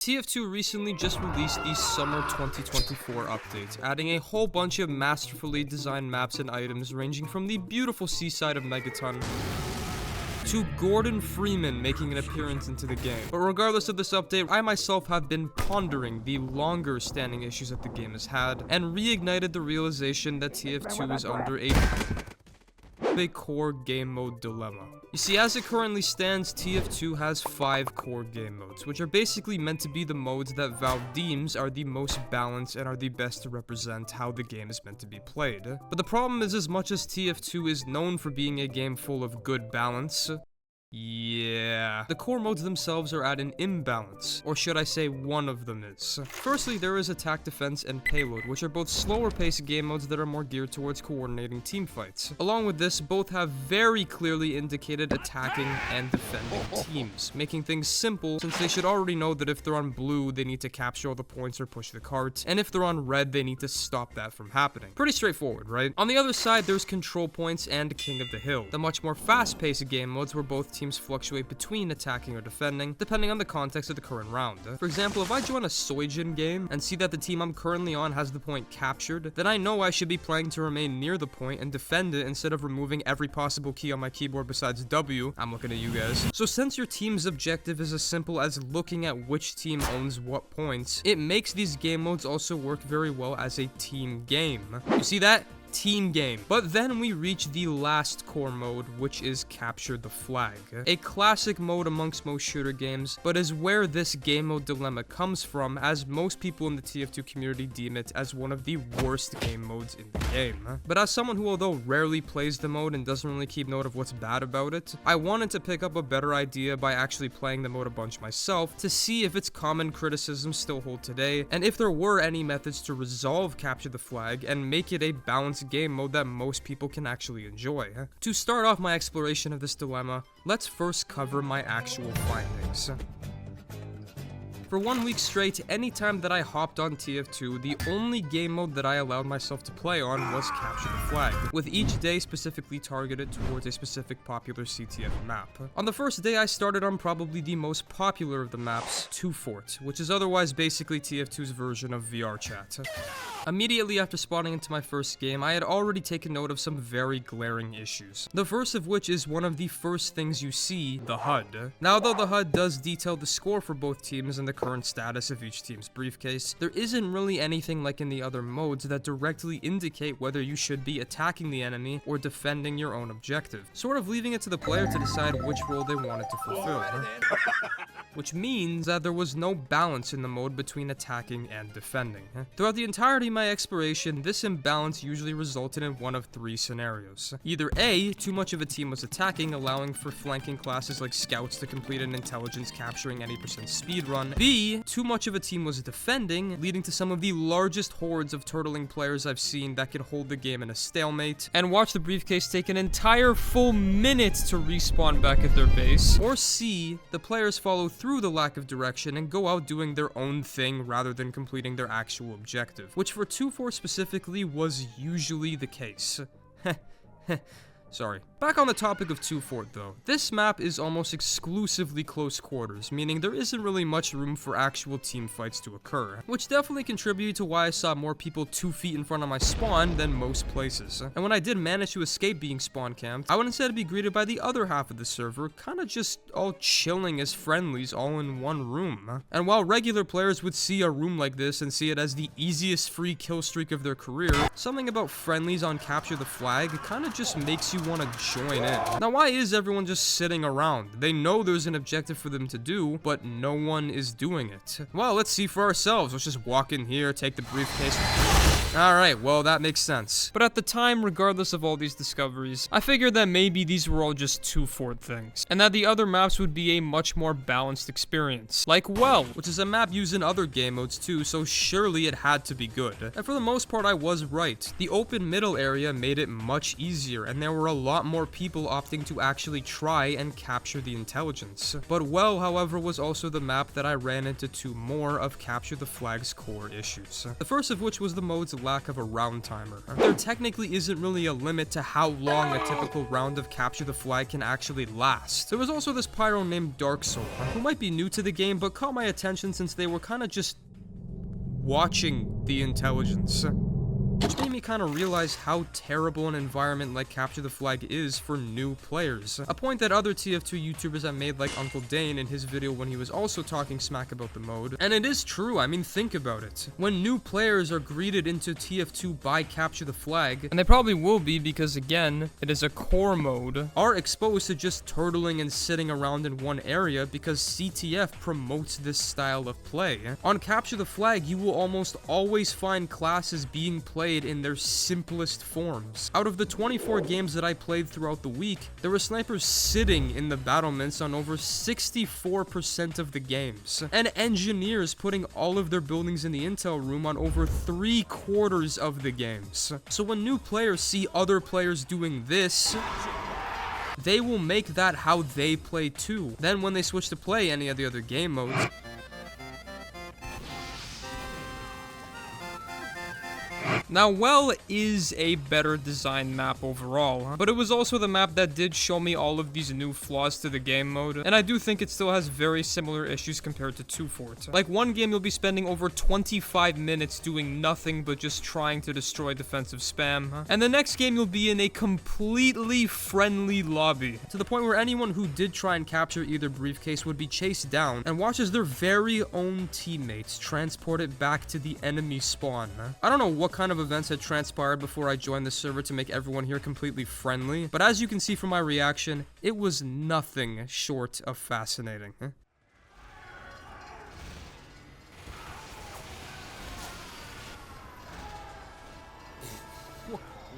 TF2 recently just released the Summer 2024 update, adding a whole bunch of masterfully designed maps and items ranging from the beautiful seaside of Megaton to Gordon Freeman making an appearance into the game. But regardless of this update, I myself have been pondering the longer standing issues that the game has had, and reignited the realization that TF2 is under a core game mode dilemma. You see, as it currently stands, TF2 has 5 core game modes, which are basically meant to be the modes that Valve deems are the most balanced and are the best to represent how the game is meant to be played. But the problem is, as much as TF2 is known for being a game full of good balance, the core modes themselves are at an imbalance, or should I say one of them is. Firstly, there is attack, defense, and payload, which are both slower paced game modes that are more geared towards coordinating team fights. Along with this, both have very clearly indicated attacking and defending teams, making things simple since they should already know that if they're on blue, they need to capture all the points or push the cart, and if they're on red, they need to stop that from happening. Pretty straightforward, right? On the other side, there's control points and King of the Hill, the much more fast-paced game modes where both teams fluctuate between attacking or defending, depending on the context of the current round. For example, if I join a Soijin game and see that the team I'm currently on has the point captured, then I know I should be playing to remain near the point and defend it instead of removing every possible key on my keyboard besides W. I'm looking at you guys. So since your team's objective is as simple as looking at which team owns what points, it makes these game modes also work very well as a team game. You see that? Team game. But then we reach the last core mode, which is Capture the Flag. A classic mode amongst most shooter games, but is where this game mode dilemma comes from, as most people in the TF2 community deem it as one of the worst game modes in the game. But as someone who, although rarely plays the mode and doesn't really keep note of what's bad about it, I wanted to pick up a better idea by actually playing the mode a bunch myself to see if its common criticisms still hold today, and if there were any methods to resolve Capture the Flag and make it a balanced game mode that most people can actually enjoy. To start off my exploration of this dilemma, let's first cover my actual findings. For 1 week straight, anytime that I hopped on TF2, the only game mode that I allowed myself to play on was Capture the Flag, with each day specifically targeted towards a specific popular CTF map. On the first day, I started on probably the most popular of the maps, 2 Fort, which is otherwise basically TF2's version of VR chat. Immediately after spawning into my first game, I had already taken note of some very glaring issues. The first of which is one of the first things you see, the HUD. Now, though the HUD does detail the score for both teams and the current status of each team's briefcase, there isn't really anything like in the other modes that directly indicate whether you should be attacking the enemy or defending your own objective, sort of leaving it to the player to decide which role they wanted to fulfill. Which means that there was no balance in the mode between attacking and defending. Throughout the entirety of my exploration, this imbalance usually resulted in one of 3 scenarios. Either A, too much of a team was attacking, allowing for flanking classes like scouts to complete an intelligence capturing any % speedrun. B, too much of a team was defending, leading to some of the largest hordes of turtling players I've seen that could hold the game in a stalemate, and watch the briefcase take an entire full minute to respawn back at their base. Or C, the players follow through the lack of direction and go out doing their own thing rather than completing their actual objective, which for 2-4 specifically was usually the case. Sorry. Back on the topic of 2 Fort though, this map is almost exclusively close quarters, meaning there isn't really much room for actual team fights to occur, which definitely contributed to why I saw more people 2 feet in front of my spawn than most places. And when I did manage to escape being spawn camped, I would instead be greeted by the other half of the server, kinda just all chilling as friendlies all in one room. And while regular players would see a room like this and see it as the easiest free kill streak of their career, something about friendlies on Capture the Flag kinda just makes you want to join in. Now, why is everyone just sitting around? They know there's an objective for them to do, but no one is doing it. Well, let's see for ourselves. Let's just walk in here, take the briefcase. Alright, well, that makes sense. But at the time, regardless of all these discoveries, I figured that maybe these were all just 2 Fort things, and that the other maps would be a much more balanced experience. Like Well, which is a map used in other game modes too, so surely it had to be good. And for the most part, I was right. The open middle area made it much easier, and there were a lot more people opting to actually try and capture the intelligence. But Well, however, was also the map that I ran into 2 more of Capture the Flag's core issues. The first of which was the mode's lack of a round timer. There technically isn't really a limit to how long a typical round of capture the flag can actually last. There was also this pyro named Dark Soul, who might be new to the game, but caught my attention since they were kind of just watching the intelligence. Which made me kind of realize how terrible an environment like Capture the Flag is for new players. A point that other TF2 YouTubers have made, like Uncle Dane in his video when he was also talking smack about the mode. And it is true, I mean, think about it. When new players are greeted into TF2 by Capture the Flag, and they probably will be because, again, it is a core mode, are exposed to just turtling and sitting around in one area because CTF promotes this style of play. On Capture the Flag, you will almost always find classes being played in their simplest forms. Out of the 24 games that I played throughout the week, there were snipers sitting in the battlements on over 64% of the games, and engineers putting all of their buildings in the intel room on over 3/4 of the games. So when new players see other players doing this, they will make that how they play too. Then when they switch to play any of the other game modes, now, Well is a better designed map overall, but it was also the map that did show me all of these new flaws to the game mode, and I do think it still has very similar issues compared to 2 Fort. Like, one game you'll be spending over 25 minutes doing nothing but just trying to destroy defensive spam, and the next game you'll be in a completely friendly lobby, to the point where anyone who did try and capture either briefcase would be chased down and watches their very own teammates transport it back to the enemy spawn. I don't know what kind of events had transpired before I joined the server to make everyone here completely friendly, but as you can see from my reaction, it was nothing short of fascinating.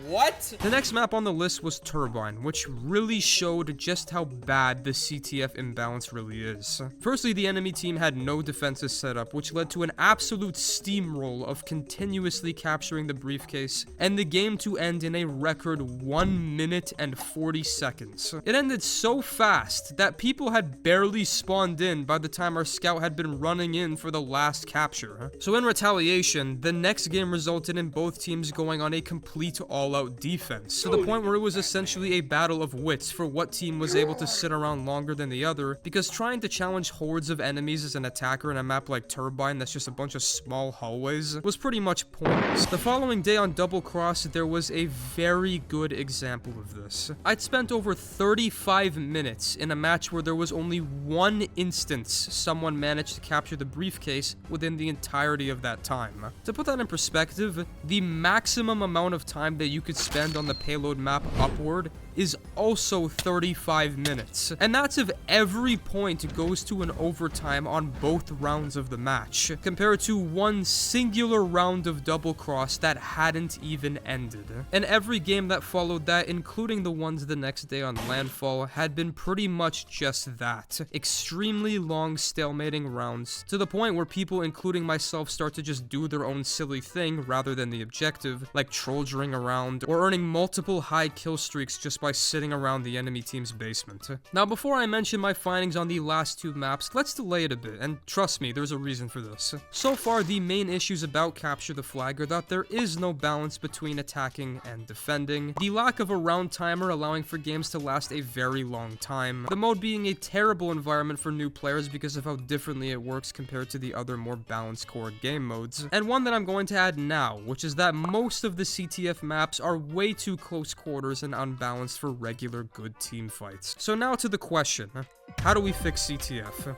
What? The next map on the list was Turbine, which really showed just how bad the CTF imbalance really is. Firstly, the enemy team had no defenses set up, which led to an absolute steamroll of continuously capturing the briefcase, and the game to end in a record 1 minute and 40 seconds. It ended so fast that people had barely spawned in by the time our scout had been running in for the last capture. So in retaliation, the next game resulted in both teams going on a complete all-out defense, to the point where it was essentially a battle of wits for what team was able to sit around longer than the other, because trying to challenge hordes of enemies as an attacker in a map like Turbine that's just a bunch of small hallways was pretty much pointless. The following day on Double Cross, there was a very good example of this. I'd spent over 35 minutes in a match where there was only one instance someone managed to capture the briefcase within the entirety of that time. To put that in perspective, the maximum amount of time that you could spend on the payload map upward is also 35 minutes. And that's if every point goes to an overtime on both rounds of the match, compared to one singular round of Double Cross that hadn't even ended. And every game that followed that, including the ones the next day on Landfall, had been pretty much just that. Extremely long stalemating rounds, to the point where people, including myself, start to just do their own silly thing rather than the objective, like trolling around or earning multiple high kill streaks just by sitting around the enemy team's basement. Now, before I mention my findings on the last 2 maps, let's delay it a bit, and trust me, there's a reason for this. So far, the main issues about Capture the Flag are that there is no balance between attacking and defending, the lack of a round timer allowing for games to last a very long time, the mode being a terrible environment for new players because of how differently it works compared to the other more balanced core game modes, and one that I'm going to add now, which is that most of the CTF maps are way too close quarters and unbalanced for regular good team fights. So now to the question, how do we fix CTF?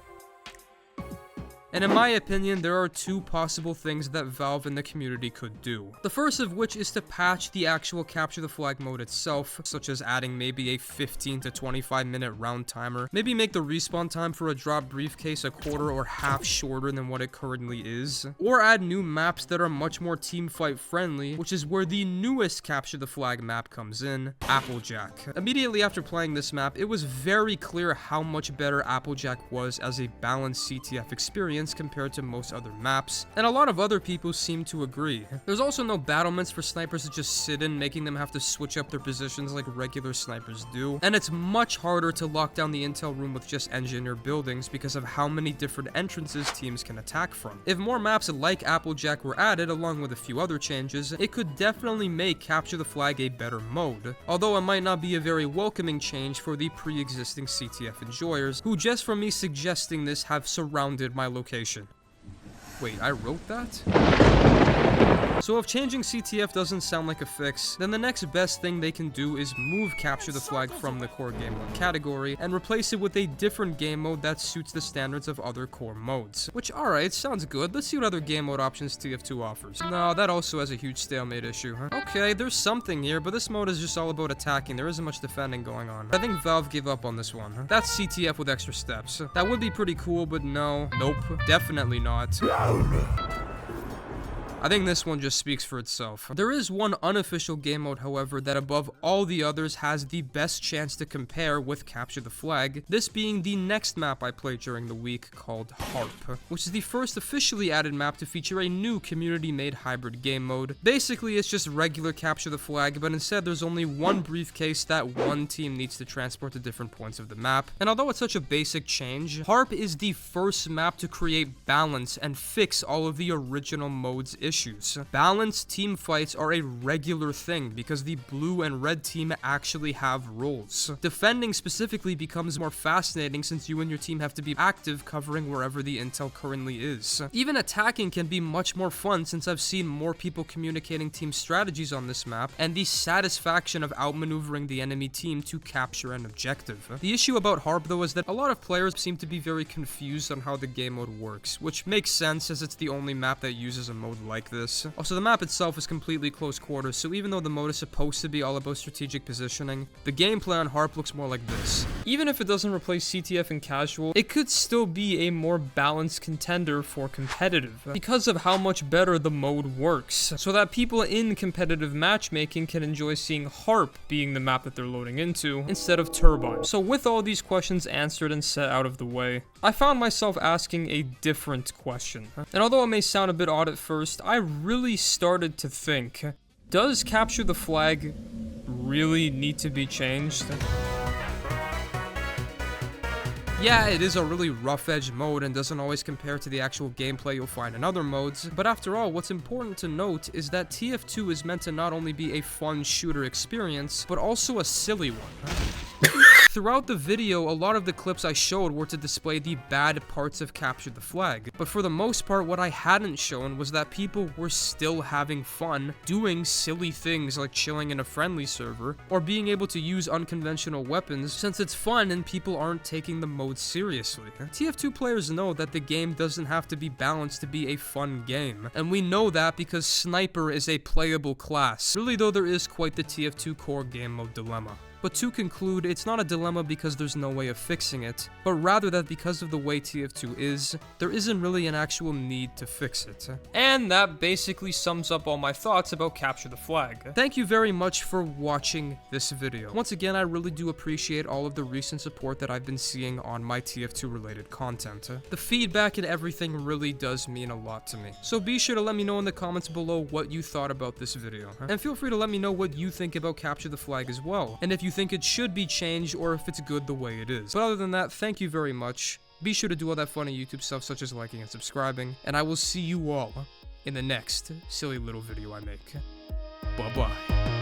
And in my opinion, there are 2 possible things that Valve and the community could do. The first of which is to patch the actual Capture the Flag mode itself, such as adding maybe a 15 to 25 minute round timer, maybe make the respawn time for a drop briefcase a quarter or half shorter than what it currently is, or add new maps that are much more teamfight friendly, which is where the newest Capture the Flag map comes in, Applejack. Immediately after playing this map, it was very clear how much better Applejack was as a balanced CTF experience experience compared to most other maps, and a lot of other people seem to agree. There's also no battlements for snipers to just sit in, making them have to switch up their positions like regular snipers do, and it's much harder to lock down the intel room with just engineer buildings because of how many different entrances teams can attack from. If more maps like Applejack were added, along with a few other changes, it could definitely make Capture the Flag a better mode, although it might not be a very welcoming change for the pre-existing CTF enjoyers, who just from me suggesting this have surrounded my location. Wait, I wrote that? So if changing CTF doesn't sound like a fix, then the next best thing they can do is move Capture the Flag from the core game mode category and replace it with a different game mode that suits the standards of other core modes. Which, alright, sounds good. Let's see what other game mode options TF2 offers. No, that also has a huge stalemate issue, huh? Okay, there's something here, but this mode is just all about attacking. There isn't much defending going on. I think Valve gave up on this one, huh? That's CTF with extra steps. That would be pretty cool, but no. Nope. Definitely not. I think this one just speaks for itself. There is one unofficial game mode, however, that above all the others has the best chance to compare with Capture the Flag, this being the next map I played during the week called Harp, which is the first officially added map to feature a new community-made hybrid game mode. Basically, it's just regular Capture the Flag, but instead there's only one briefcase that one team needs to transport to different points of the map, and although it's such a basic change, Harp is the first map to create balance and fix all of the original mode's issues. Balanced team fights are a regular thing because the blue and red team actually have roles. Defending specifically becomes more fascinating since you and your team have to be active covering wherever the intel currently is. Even attacking can be much more fun since I've seen more people communicating team strategies on this map and the satisfaction of outmaneuvering the enemy team to capture an objective. The issue about Harp though is that a lot of players seem to be very confused on how the game mode works, which makes sense as it's the only map that uses a mode like this. Also, the map itself is completely close quarters, so even though the mode is supposed to be all about strategic positioning, the gameplay on Harp looks more like this. Even if it doesn't replace CTF and casual, it could still be a more balanced contender for competitive, because of how much better the mode works, so that people in competitive matchmaking can enjoy seeing Harp being the map that they're loading into, instead of Turbine. So with all these questions answered and set out of the way, I found myself asking a different question. And although it may sound a bit odd at first, I really started to think, does Capture the Flag really need to be changed? Yeah, it is a really rough-edged mode and doesn't always compare to the actual gameplay you'll find in other modes, but after all, what's important to note is that TF2 is meant to not only be a fun shooter experience, but also a silly one. Throughout the video, a lot of the clips I showed were to display the bad parts of Capture the Flag, but for the most part, what I hadn't shown was that people were still having fun, doing silly things like chilling in a friendly server, or being able to use unconventional weapons since it's fun and people aren't taking the mode seriously. TF2 players know that the game doesn't have to be balanced to be a fun game, and we know that because Sniper is a playable class. Really though, there is quite the TF2 core game mode dilemma. But to conclude, it's not a dilemma because there's no way of fixing it, but rather that because of the way TF2 is, there isn't really an actual need to fix it. And that basically sums up all my thoughts about Capture the Flag. Thank you very much for watching this video. Once again, I really do appreciate all of the recent support that I've been seeing on my TF2 related content. The feedback and everything really does mean a lot to me. So be sure to let me know in the comments below what you thought about this video. And feel free to let me know what you think about Capture the Flag as well. And if you think it should be changed or if it's good the way it is. But other than that, thank you very much. Be sure to do all that funny YouTube stuff such as liking and subscribing, and I will see you all in the next silly little video I make. Bye-bye.